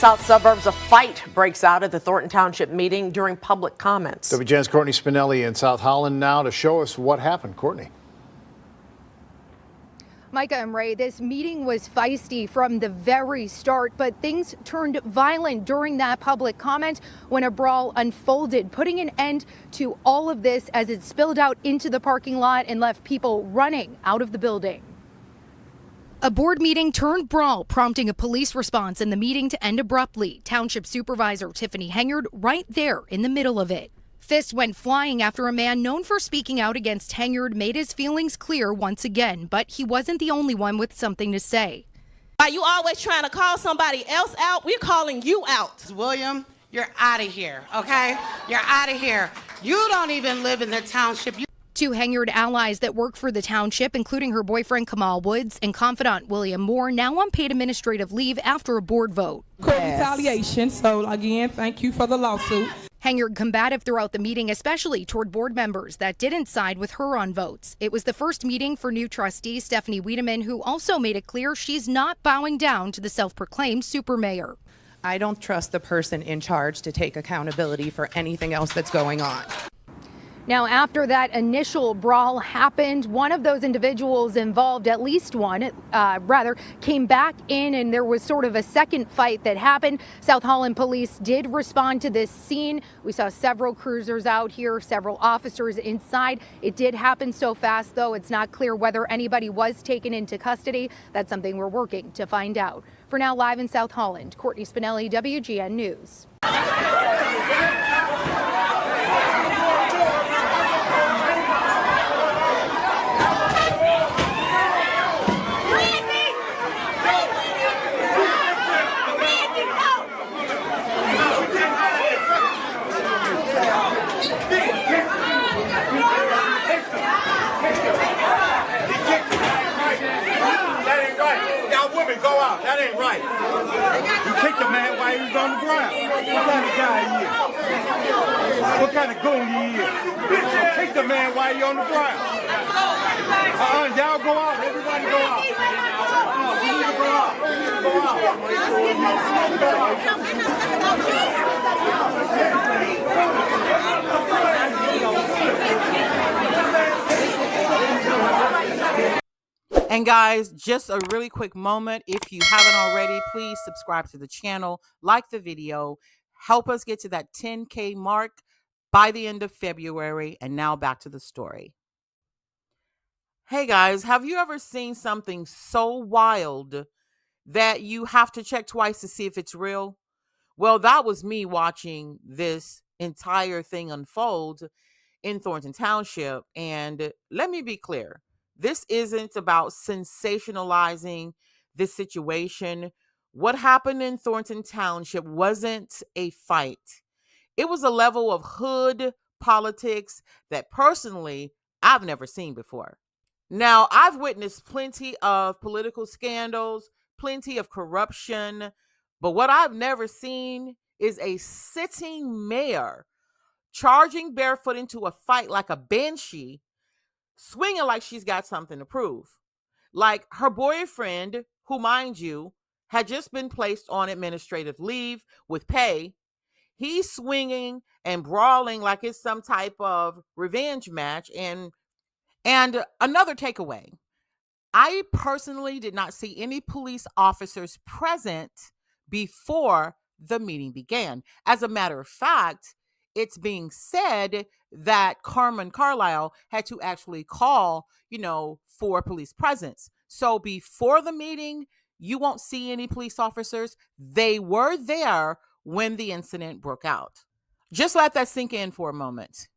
south suburbs, a fight breaks out at the Thronton Township meeting during public comments. WGN's Courtney Spinelli in South Holland now to show us what happened. Courtney. Micah and Ray, this meeting was feisty from the very start, but things turned violent during that public comment when a brawl unfolded, putting an end to all of this as it spilled out into the parking lot and left people running out of the building. A board meeting turned brawl, prompting a police response and the meeting to end abruptly. Township Supervisor Tiffany Henyard right there in the middle of it. Fists went flying after a man known for speaking out against Henyard made his feelings clear once again, but he wasn't the only one with something to say. Why you always trying to call somebody else out? We're calling you out. William, you're out of here, okay? You're out of here. You don't even live in the township. Two Henyard allies that work for the township, including her boyfriend Kamal Woods and confidant William Moore, now on paid administrative leave after a board vote. Court retaliation, so again, thank you for the lawsuit. Henyard combative throughout the meeting, especially toward board members that didn't side with her on votes. It was the first meeting for new trustee Stephanie Weideman, who also made it clear she's not bowing down to the self-proclaimed super mayor. I don't trust the person in charge to take accountability for anything else that's going on. Now, after that initial brawl happened, one of those individuals involved, at least one, came back in and there was sort of a second fight that happened. South Holland police did respond to this scene. We saw several cruisers out here, several officers inside. It did happen so fast, though, it's not clear whether anybody was taken into custody. That's something we're working to find out. For now, live in South Holland, Courtney Spinelli, WGN News. Go out. That ain't right. You kicked the man while he was on the ground. What kind of guy he is? What kind of goon he is? You kicked the man while he on the ground. Y'all go out. Everybody go out. We need to go out. We need to go out. And guys, just a really quick moment. If you haven't already, please subscribe to the channel, like the video, help us get to that 10K mark by the end of February. And now back to the story. Hey guys, have you ever seen something so wild that you have to check twice to see if it's real? Well, that was me watching this entire thing unfold in Thronton Township. And let me be clear. This isn't about sensationalizing this situation. What happened in Thronton Township wasn't a fight. It was a level of hood politics that personally I've never seen before. Now, I've witnessed plenty of political scandals, plenty of corruption, but what I've never seen is a sitting mayor charging barefoot into a fight like a banshee, swinging like she's got something to prove. Like her boyfriend, who, mind you, had just been placed on administrative leave with pay, he's swinging and brawling like it's some type of revenge match. And another takeaway, I personally did not see any police officers present before the meeting began. As a matter of fact, it's being said that Carmen Carlisle had to actually call, for police presence. So before the meeting, you won't see any police officers. They were there when the incident broke out. Just let that sink in for a moment.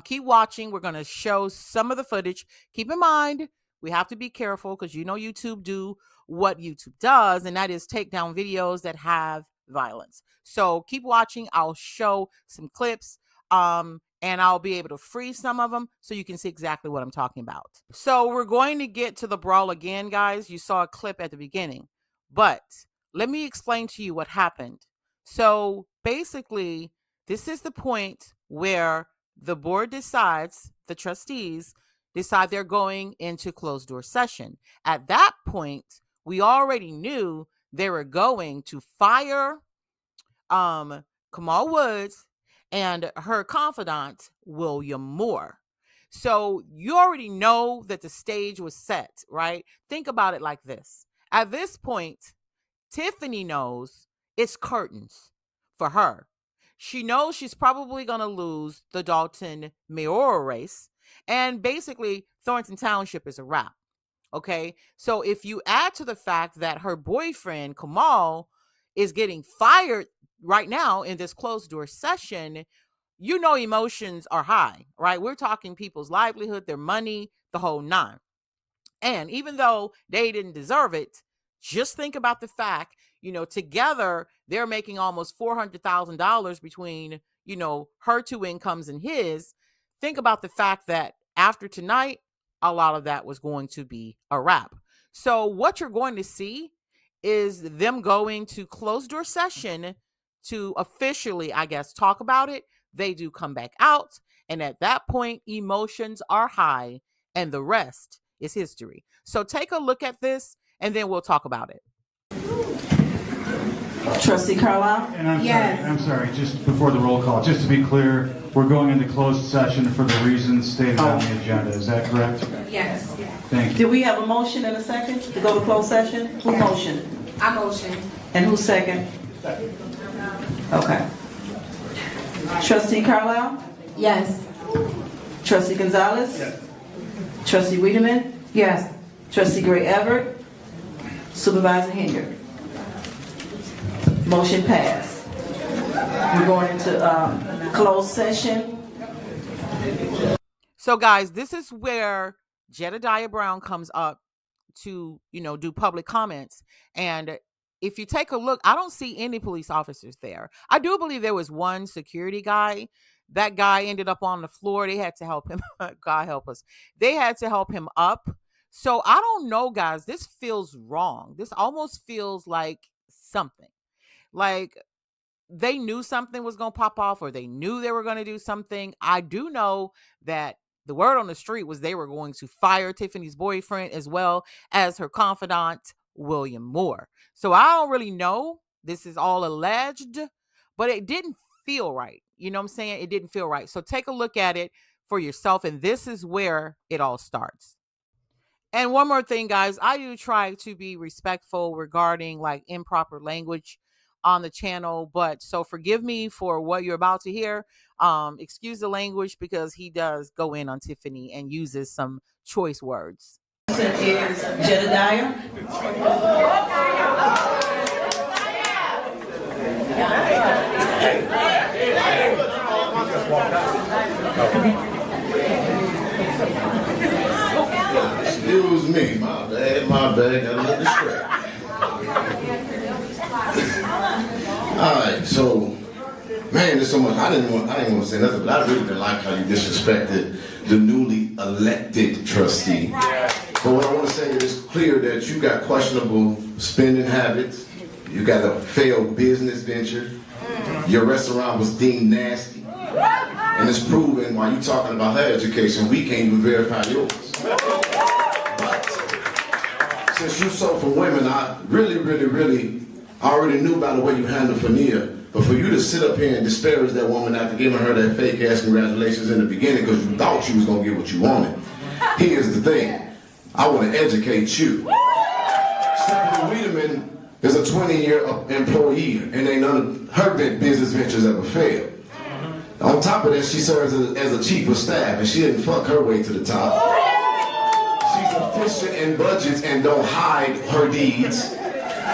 Keep watching. We're going to show some of the footage. Keep in mind, we have to be careful because YouTube do what YouTube does, and that is take down videos that have violence. So keep watching. I'll show some clips and I'll be able to freeze some of them so you can see exactly what I'm talking about. So we're going to get to the brawl again, guys. You saw a clip at the beginning, but let me explain to you what happened. So basically, this is the point where the board decides, the trustees decide they're going into closed door session. At that point, we already knew they were going to fire Kamal Woods and her confidant, William Moore. So you already know that the stage was set, right? Think about it like this. At this point, Tiffany knows it's curtains for her. She knows she's probably going to lose the Dolton mayoral race. And basically, Thronton Township is a wrap. Okay? So if you add to the fact that her boyfriend, Kamal, is getting fired right now in this closed door session, you know emotions are high, right? We're talking people's livelihood, their money, the whole nine. And even though they didn't deserve it, just think about the fact, you know, together they're making almost $400,000 between, you know, her two incomes and his. Think about the fact that after tonight, a lot of that was going to be a wrap. So what you're going to see is them going to closed door session to officially, I guess, talk about it. They do come back out. And at that point, emotions are high and the rest is history. So take a look at this and then we'll talk about it. Trustee Carlisle? And I'm sorry, just before the roll call, just to be clear, we're going into closed session for the reasons stated on the agenda. Is that correct? Yes. Thank you. Did we have a motion and a second to go to closed session? Who motioned? I motion. And who second? Okay. Trustee Carlisle? Yes. Trustee Gonzalez? Yes. Trustee Weideman? Yes. Trustee Gray Everett? Supervisor Henyard? Motion passed. We're going into closed session. So guys, this is where Jedidiah Brown comes up to, you know, do public comments. And if you take a look, I don't see any police officers there. I do believe there was one security guy. That guy ended up on the floor. They had to help him. God help us. They had to help him up. So I don't know, guys. This feels wrong. This almost feels like something. Like they knew something was going to pop off, or they knew they were going to do something. I do know that the word on the street was they were going to fire Tiffany's boyfriend as well as her confidant, William Moore. So I don't really know. This is all alleged, but it didn't feel right. You know what I'm saying? It didn't feel right. So take a look at it for yourself. And this is where it all starts. And one more thing, guys, I do try to be respectful regarding like improper language on the channel, but so forgive me for what you're about to hear. Excuse the language because he does go in on Tiffany and uses some choice words. Is Jedidiah? Excuse me, my bad, got a little distracted. All right, so, man, there's so much. I didn't want to say nothing, but I really didn't like how you disrespected the newly elected trustee. But what I want to say is clear that you got questionable spending habits. You got a failed business venture. Your restaurant was deemed nasty. And it's proven while you talking about her education, we can't even verify yours. But since you sold for women, I really I already knew about the way you handled Fania. But for you to sit up here and disparage that woman after giving her that fake ass congratulations in the beginning because you thought you was going to get what you wanted. Here's the thing. I want to educate you. Stephanie Weideman is a 20-year employee, and ain't none of her business ventures ever failed. On top of that, she serves as a chief of staff, and she didn't fuck her way to the top. She's efficient in budgets and don't hide her deeds.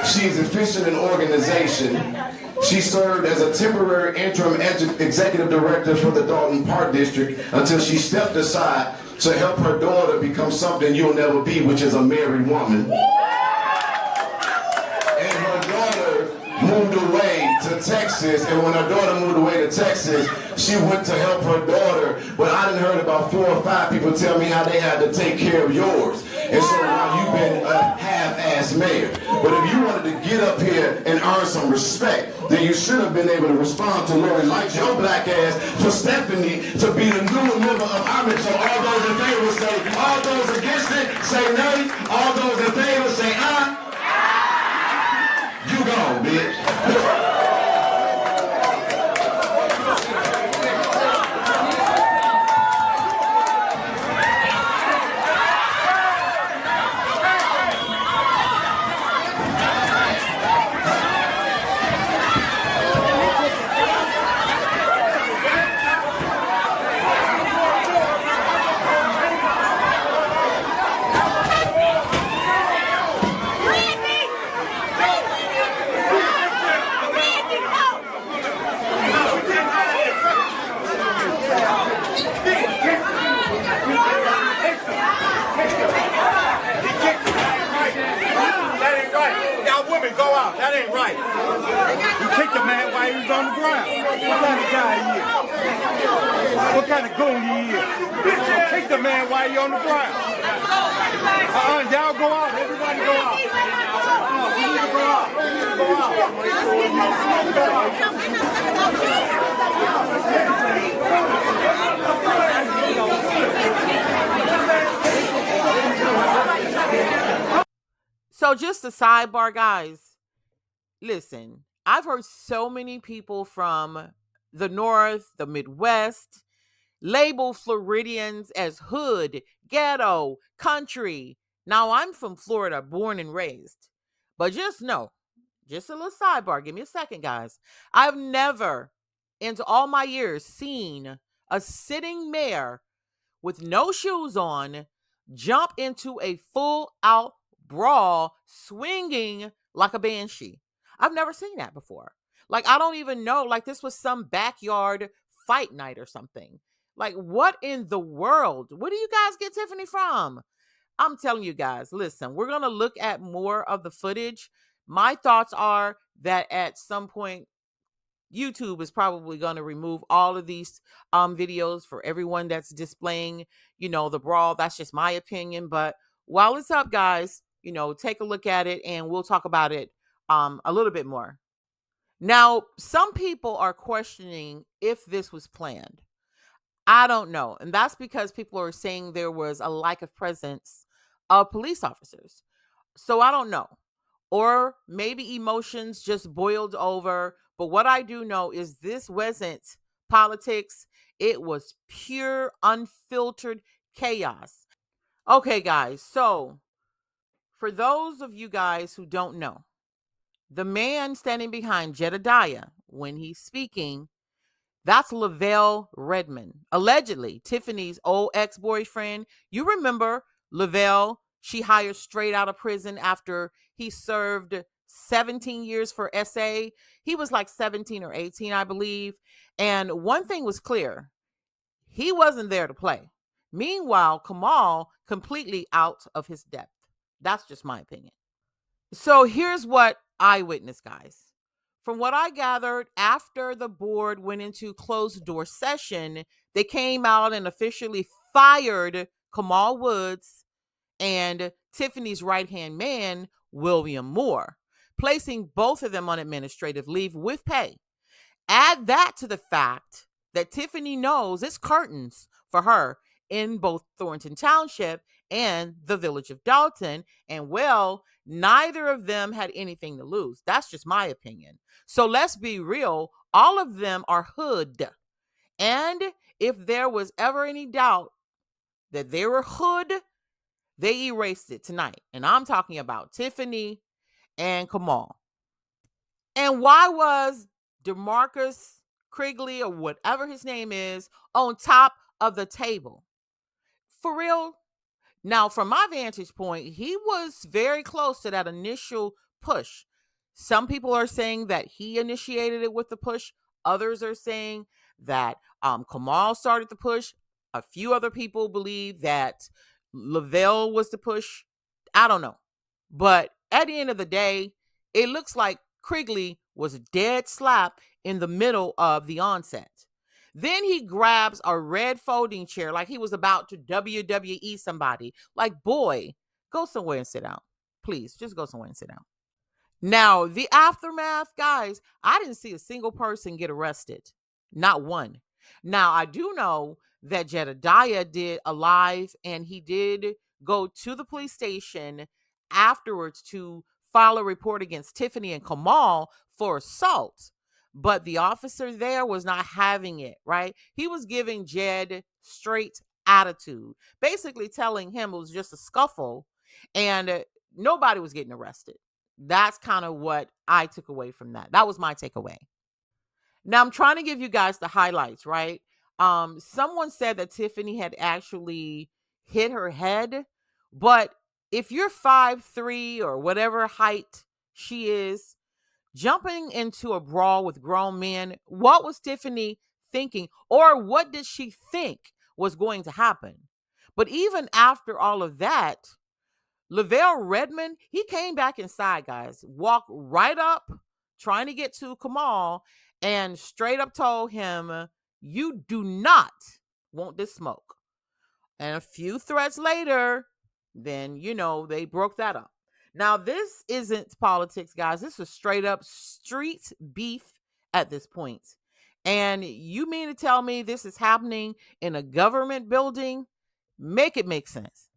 She's efficient in organization. She served as a temporary interim executive director for the Dolton Park District until she stepped aside to help her daughter become something you'll never be, which is a married woman. And her daughter moved away to Texas, and when her daughter moved away to Texas, she went to help her daughter, but I done heard about 4 or 5 people tell me how they had to take care of yours. And so now you've been a half-ass mayor. But if you wanted to get up here and earn some respect, then you should have been able to respond to Lori like your black ass for Stephanie to be the new member of Army. So all those in favor say, all those against it say nay. All those in favor say aye. while he was on the ground. What kind of guy he is? What kind of goon he is? So kick the man while he on the ground. Y'all go out. Everybody go out. We need to go out. We need to go out. So just a sidebar, guys. Listen, I've heard so many people from the North, the Midwest, label Floridians as hood, ghetto, country. Now, I'm from Florida, born and raised. But just know, just a little sidebar, give me a second, guys. I've never, into all my years, seen a sitting mayor with no shoes on jump into a full-out brawl swinging like a banshee. I've never seen that before. Like, I don't even know, like this was some backyard fight night or something. Like, what in the world? Where do you guys get Tiffany from? I'm telling you guys, listen, we're going to look at more of the footage. My thoughts are that at some point, YouTube is probably going to remove all of these videos for everyone that's displaying, the brawl. That's just my opinion. But while it's up, guys, take a look at it and we'll talk about it a little bit more. Now, some people are questioning if this was planned. I don't know. And that's because people are saying there was a lack of presence of police officers. So I don't know. Or maybe emotions just boiled over. But what I do know is this wasn't politics. It was pure, unfiltered chaos. Okay, guys. So for those of you guys who don't know, the man standing behind Jedidiah when he's speaking, that's Lavelle Redmond, allegedly Tiffany's old ex-boyfriend. You remember Lavelle, she hired straight out of prison after he served 17 years for SA. He was like 17 or 18, I believe. And one thing was clear. He wasn't there to play. Meanwhile, Kamal completely out of his depth. That's just my opinion. So here's what I witnessed, guys. From what I gathered, after the board went into closed door session, they came out and officially fired Kamal Woods and Tiffany's right-hand man, William Moore, placing both of them on administrative leave with pay. Add that to the fact that Tiffany knows it's curtains for her in both Thronton Township and the village of Dolton, and well, neither of them had anything to lose. That's just my opinion. So let's be real. All of them are hood. And if there was ever any doubt that they were hood, they erased it tonight. And I'm talking about Tiffany and Kamal. And why was DeMarcus Krigley, or whatever his name is, on top of the table? For real? Now, from my vantage point, he was very close to that initial push. Some people are saying that he initiated it with the push. Others are saying that Kamal started the push. A few other people believe that Lavelle was the push. I don't know. But at the end of the day, it looks like Krigley was dead slap in the middle of the onset. Then he grabs a red folding chair like he was about to WWE somebody. Like, boy, go somewhere and sit down. Please, just go somewhere and sit down. Now, the aftermath, guys, I didn't see a single person get arrested. Not one. Now, I do know that Jedidiah did a live, and he did go to the police station afterwards to file a report against Tiffany and Kamal for assault. But the officer there was not having it, right? He was giving Jed straight attitude, basically telling him it was just a scuffle and nobody was getting arrested. That's kind of what I took away from that. That was my takeaway. Now, I'm trying to give you guys the highlights, right? Someone said that Tiffany had actually hit her head, but if you're 5'3" or whatever height she is, jumping into a brawl with grown men, what was Tiffany thinking? Or what did she think was going to happen? But even after all of that, Lavelle Redmond, he came back inside, guys, walked right up, trying to get to Kamal, and straight up told him, "You do not want this smoke." And a few threats later, then, they broke that up. Now, this isn't politics, guys. This is straight up street beef at this point. And you mean to tell me this is happening in a government building? Make it make sense.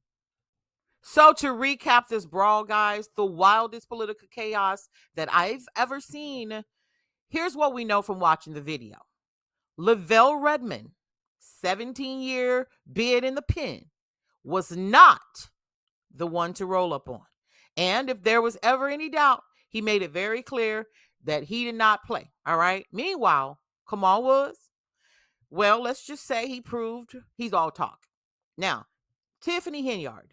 So to recap this brawl, guys, the wildest political chaos that I've ever seen, here's what we know from watching the video. Lavelle Redmond, 17-year bid in the pen, was not the one to roll up on. And if there was ever any doubt, he made it very clear that he did not play, all right? Meanwhile, Kamal was. Well, let's just say he proved he's all talk. Now, Tiffany Henyard,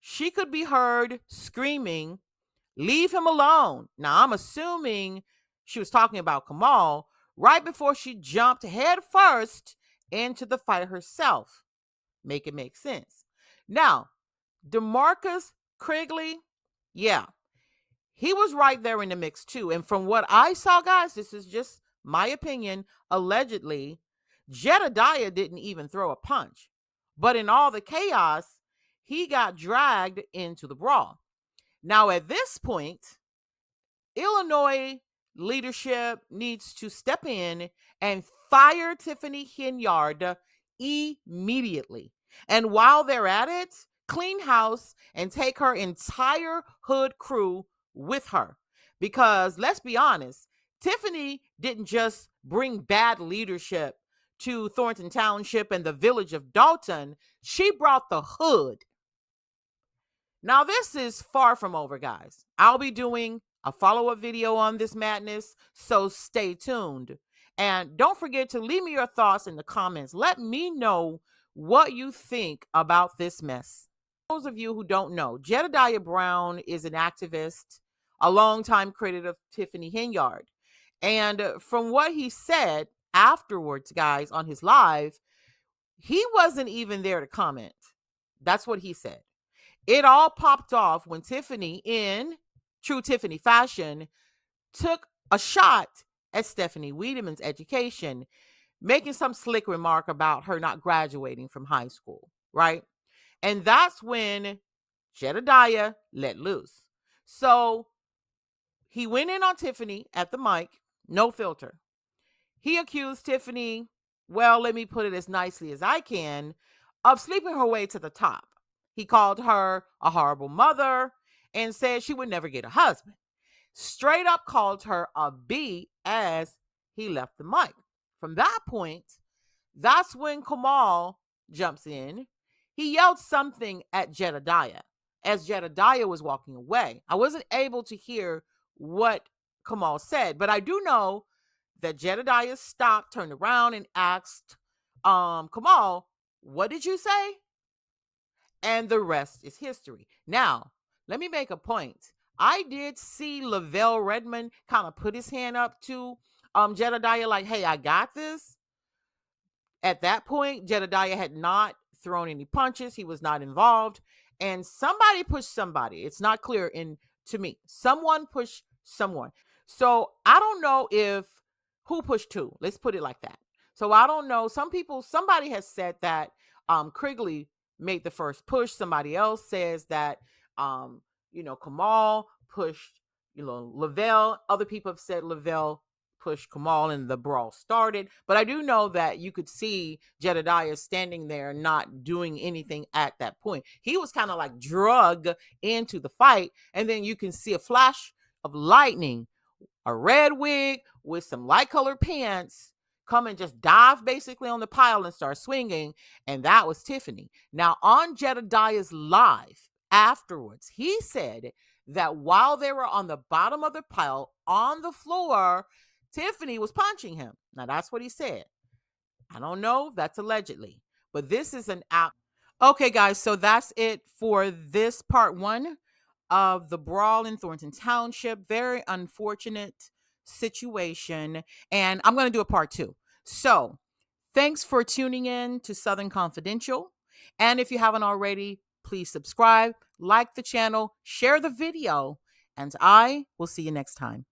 she could be heard screaming, "Leave him alone." Now, I'm assuming she was talking about Kamal right before she jumped head first into the fight herself. Make it make sense. Now, DeMarcus Krigley, yeah, he was right there in the mix too. And from what I saw, guys, this is just my opinion, allegedly, Jedidiah didn't even throw a punch. But in all the chaos, he got dragged into the brawl. Now, at this point, Illinois leadership needs to step in and fire Tiffany Henyard immediately. And while they're at it, clean house and take her entire hood crew with her. Because let's be honest, Tiffany didn't just bring bad leadership to Thronton Township and the village of Dolton. She brought the hood. Now, this is far from over, guys. I'll be doing a follow-up video on this madness, so stay tuned. And don't forget to leave me your thoughts in the comments. Let me know what you think about this mess. For those of you who don't know, Jedidiah Brown is an activist, a longtime critic of Tiffany Henyard. And from what he said afterwards, guys, on his live, he wasn't even there to comment. That's what he said. It all popped off when Tiffany, in true Tiffany fashion, took a shot at Stephanie Weideman's education, making some slick remark about her not graduating from high school, right? And that's when Jedidiah let loose. So he went in on Tiffany at the mic, no filter. He accused Tiffany, well, let me put it as nicely as I can, of sleeping her way to the top. He called her a horrible mother and said she would never get a husband. Straight up called her a B as he left the mic. From that point, that's when Kamal jumps in. He yelled something at Jedidiah as Jedidiah was walking away. I wasn't able to hear what Kamal said, but I do know that Jedidiah stopped, turned around, and asked Kamal, "What did you say?" And the rest is history. Now, let me make a point. I did see Lavelle Redmond kind of put his hand up to Jedidiah like, "Hey, I got this." At that point, Jedidiah had not thrown any punches. He was not involved. And somebody pushed somebody. It's not clear to me. Someone pushed someone. So I don't know who pushed who. Let's put it like that. So I don't know. Somebody has said that Krigley made the first push. Somebody else says that, Kamal pushed, Lavelle. Other people have said Lavelle pushed Kamal and the brawl started. But I do know that you could see Jedidiah standing there not doing anything at that point. He was kind of like drug into the fight. And then you can see a flash of lightning, a red wig with some light colored pants, come and just dive basically on the pile and start swinging. And that was Tiffany. Now, on Jedidiah's live afterwards, he said that while they were on the bottom of the pile on the floor, Tiffany was punching him. Now, that's what he said. I don't know. That's allegedly. But this is an app. Okay, guys. So that's it for this part 1 of the brawl in Thronton Township. Very unfortunate situation. And I'm going to do a part 2. So thanks for tuning in to Southern Confidential. And if you haven't already, please subscribe, like the channel, share the video, and I will see you next time.